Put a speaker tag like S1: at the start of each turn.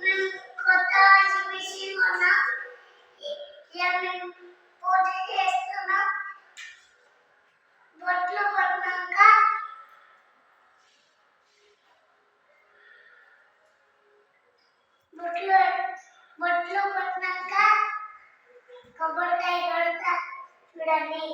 S1: మేము కొత్త washing machine కొన్నాం. ఇక మేము పూజ చేస్తున్నాం. బొట్లు కొట్టినాక కొట్టినాక కొబ్బరికాయ కొడతా చూడండి.